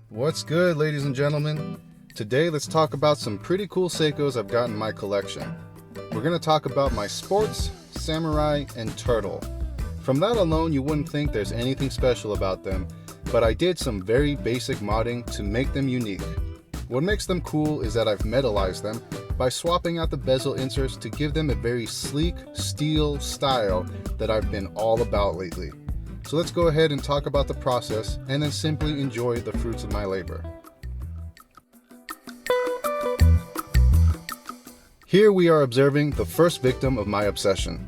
What's good, ladies and gentlemen? Today let's talk about some pretty cool Seikos I've got in my collection. We're going to talk about my sports, samurai, and turtle. From that alone, you wouldn't think there's anything special about them, but I did some very basic modding to make them unique. What makes them cool is that I've metalized them by swapping out the bezel inserts to give them a very sleek steel style that I've been all about lately. So let's go ahead and talk about the process and then simply enjoy the fruits of my labor. Here we are observing the first victim of my obsession.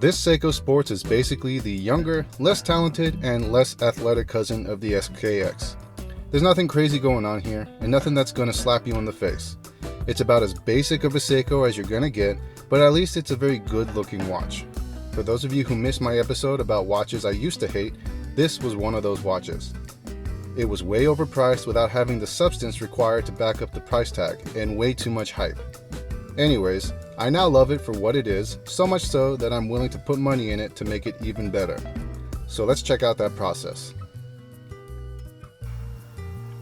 This Seiko Sports is basically the younger, less talented, and less athletic cousin of the SKX. There's nothing crazy going on here, and nothing that's going to slap you in the face. It's about as basic of a Seiko as you're going to get, but at least it's a very good looking watch. For those of you who missed my episode about watches I used to hate, this was one of those watches. It was way overpriced without having the substance required to back up the price tag, and way too much hype. Anyways, I now love it for what it is, so much so that I'm willing to put money in it to make it even better. So let's check out that process.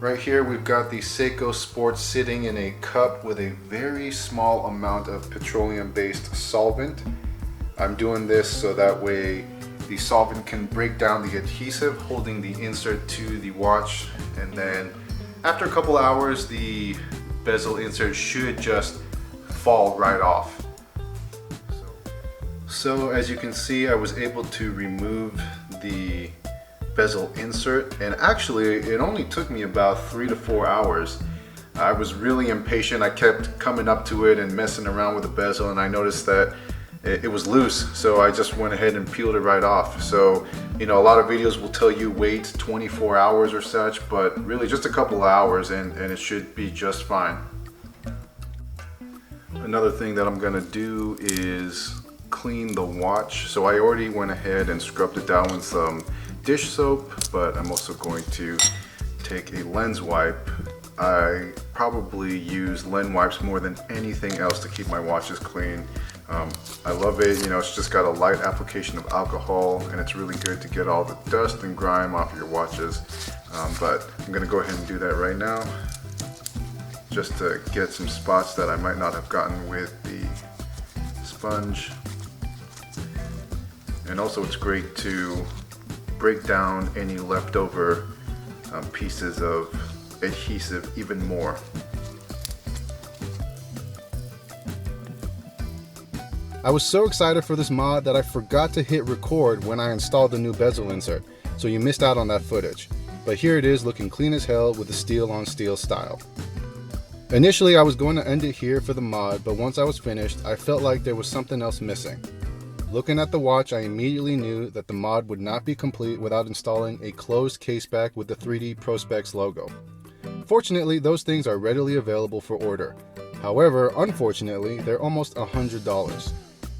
Right here we've got the Seiko Sports sitting in a cup with a very small amount of petroleum-based solvent. I'm doing this so that way the solvent can break down the adhesive holding the insert to the watch, and then after a couple hours the bezel insert should just fall right off. So as you can see, I was able to remove the bezel insert, and actually it only took me about 3 to 4 hours. I was really impatient. I kept coming up to it and messing around with the bezel, and I noticed that it was loose, so I just went ahead and peeled it right off. So, you know, a lot of videos will tell you wait 24 hours or such, but really just a couple of hours and it should be just fine. Another thing that I'm gonna do is clean the watch. So I already went ahead and scrubbed it down with some dish soap, but I'm also going to take a lens wipe. I probably use lens wipes more than anything else to keep my watches clean. I love it, you know, it's just got a light application of alcohol, and it's really good to get all the dust and grime off your watches. But I'm gonna go ahead and do that right now, just to get some spots that I might not have gotten with the sponge. And also it's great to break down any leftover pieces of adhesive even more. I was so excited for this mod that I forgot to hit record when I installed the new bezel insert, so you missed out on that footage. But here it is, looking clean as hell with the steel on steel style. Initially I was going to end it here for the mod, but once I was finished I felt like there was something else missing. Looking at the watch, I immediately knew that the mod would not be complete without installing a closed caseback with the 3D Prospex logo. Fortunately, those things are readily available for order. However, unfortunately, they're almost $100.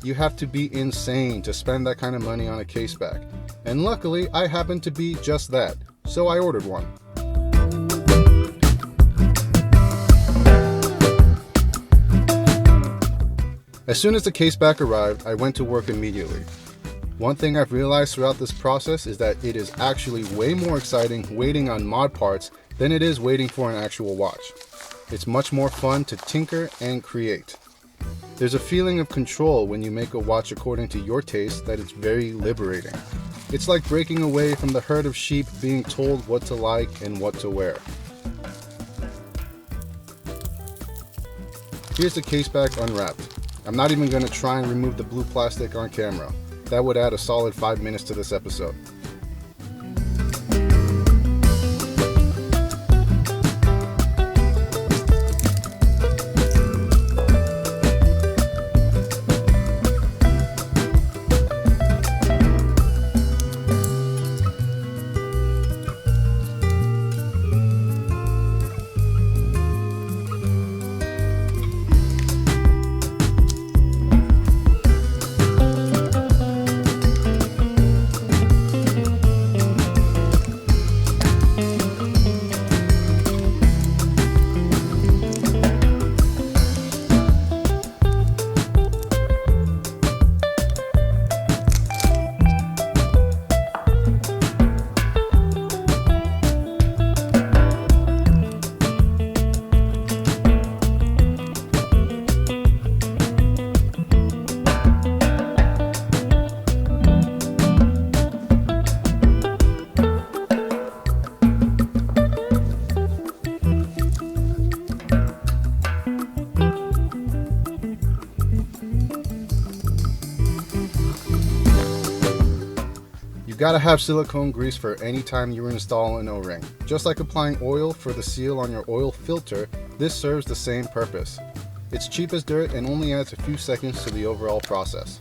You have to be insane to spend that kind of money on a caseback. And luckily, I happen to be just that, so I ordered one. As soon as the caseback arrived, I went to work immediately. One thing I've realized throughout this process is that it is actually way more exciting waiting on mod parts than it is waiting for an actual watch. It's much more fun to tinker and create. There's a feeling of control when you make a watch according to your taste that is very liberating. It's like breaking away from the herd of sheep being told what to like and what to wear. Here's the caseback unwrapped. I'm not even going to try and remove the blue plastic on camera. That would add a solid 5 minutes to this episode. gotta have silicone grease for any time you install an O-ring. Just like applying oil for the seal on your oil filter, this serves the same purpose. It's cheap as dirt and only adds a few seconds to the overall process.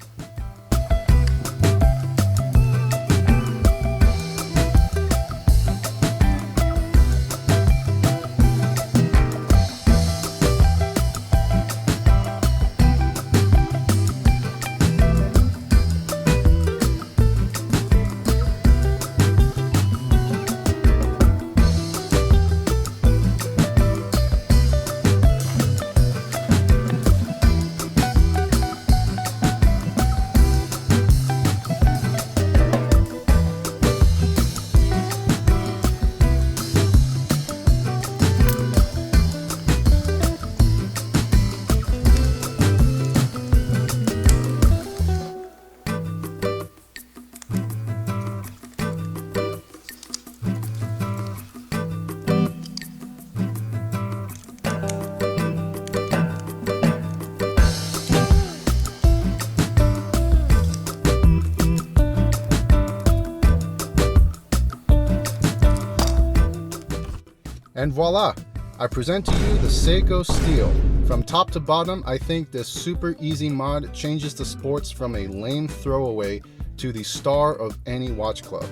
And voila! I present to you the Seiko Steel. From top to bottom, I think this super easy mod changes the sports from a lame throwaway to the star of any watch club.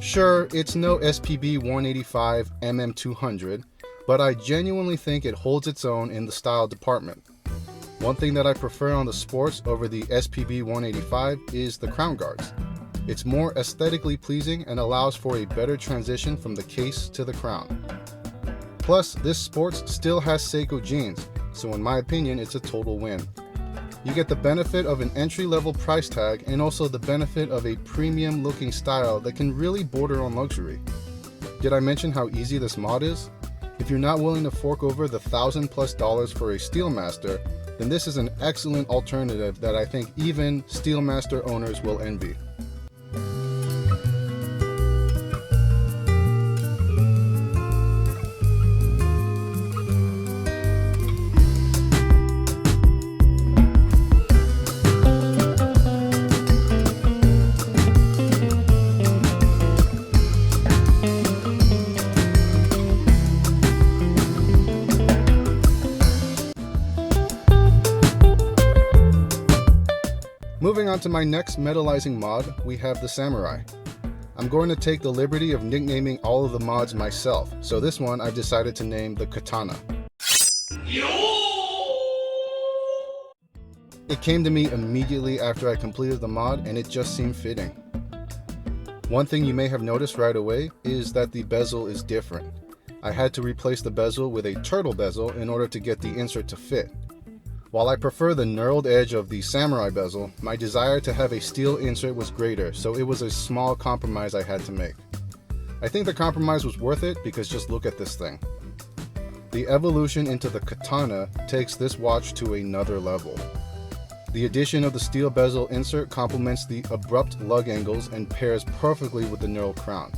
Sure, it's no SPB 185 MM200, but I genuinely think it holds its own in the style department. One thing that I prefer on the sports over the SPB 185 is the crown guards. It's more aesthetically pleasing and allows for a better transition from the case to the crown. Plus, this sports still has Seiko jeans, so in my opinion, it's a total win. You get the benefit of an entry-level price tag and also the benefit of a premium-looking style that can really border on luxury. Did I mention how easy this mod is? If you're not willing to fork over the $1,000+ for a Steelmaster, then this is an excellent alternative that I think even Steelmaster owners will envy. Moving on to my next metalizing mod, we have the Samurai. I'm going to take the liberty of nicknaming all of the mods myself, so this one I've decided to name the Katana. It came to me immediately after I completed the mod and it just seemed fitting. One thing you may have noticed right away is that the bezel is different. I had to replace the bezel with a turtle bezel in order to get the insert to fit. While I prefer the knurled edge of the Samurai bezel, my desire to have a steel insert was greater, so it was a small compromise I had to make. I think the compromise was worth it because just look at this thing. The evolution into the Katana takes this watch to another level. The addition of the steel bezel insert complements the abrupt lug angles and pairs perfectly with the knurled crown.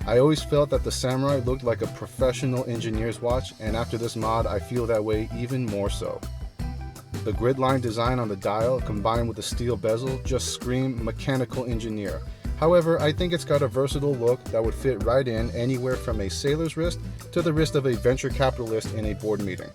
I always felt that the Samurai looked like a professional engineer's watch, and after this mod I feel that way even more so. The grid line design on the dial combined with the steel bezel just scream mechanical engineer. However, I think it's got a versatile look that would fit right in anywhere from a sailor's wrist to the wrist of a venture capitalist in a board meeting.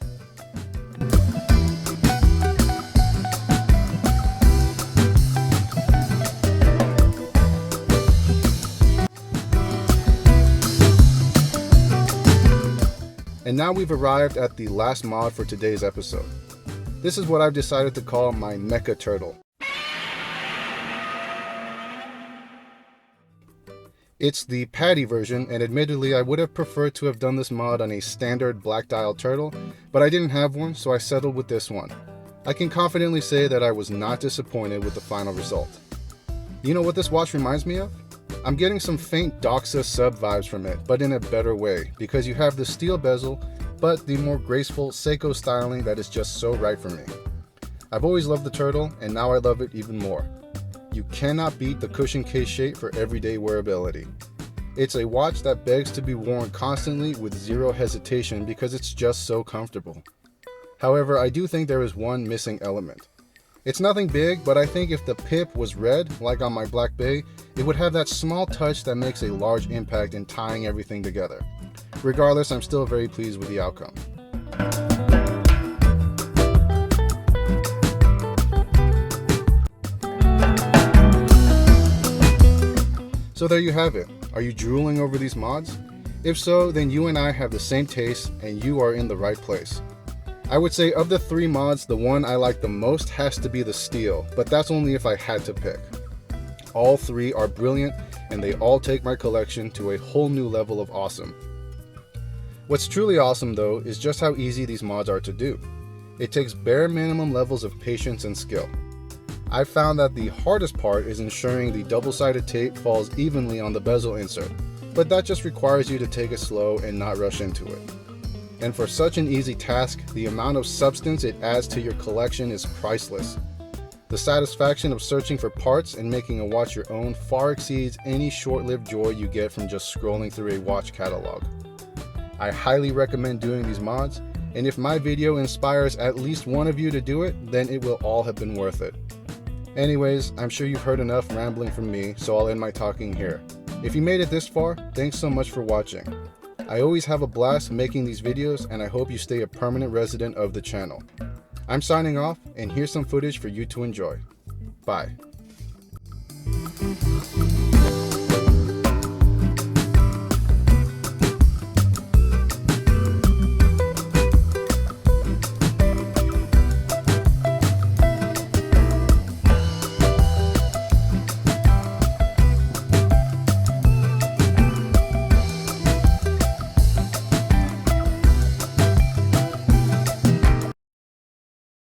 And now we've arrived at the last mod for today's episode. This is what I've decided to call my Mecha turtle. It's the patty version, and admittedly I would have preferred to have done this mod on a standard black dial turtle, but I didn't have one, so I settled with this one. I can confidently say that I was not disappointed with the final result. You know what this watch reminds me of? I'm getting some faint Doxa sub vibes from it, but in a better way, because you have the steel bezel, but the more graceful Seiko styling that is just so right for me. I've always loved the turtle, and now I love it even more. You cannot beat the cushion case shape for everyday wearability. It's a watch that begs to be worn constantly with zero hesitation because it's just so comfortable. However, I do think there is one missing element. It's nothing big, but I think if the pip was red, like on my Black Bay, it would have that small touch that makes a large impact in tying everything together. Regardless, I'm still very pleased with the outcome. So there you have it. Are you drooling over these mods? If so, then you and I have the same taste and you are in the right place. I would say of the 3 mods, the one I like the most has to be the steel, but that's only if I had to pick. All 3 are brilliant and they all take my collection to a whole new level of awesome. What's truly awesome though is just how easy these mods are to do. It takes bare minimum levels of patience and skill. I've found that the hardest part is ensuring the double-sided tape falls evenly on the bezel insert, but that just requires you to take it slow and not rush into it. And for such an easy task, the amount of substance it adds to your collection is priceless. The satisfaction of searching for parts and making a watch your own far exceeds any short-lived joy you get from just scrolling through a watch catalog. I highly recommend doing these mods, and if my video inspires at least one of you to do it, then it will all have been worth it. Anyways, I'm sure you've heard enough rambling from me, so I'll end my talking here. If you made it this far, thanks so much for watching. I always have a blast making these videos, and I hope you stay a permanent resident of the channel. I'm signing off, and here's some footage for you to enjoy. Bye.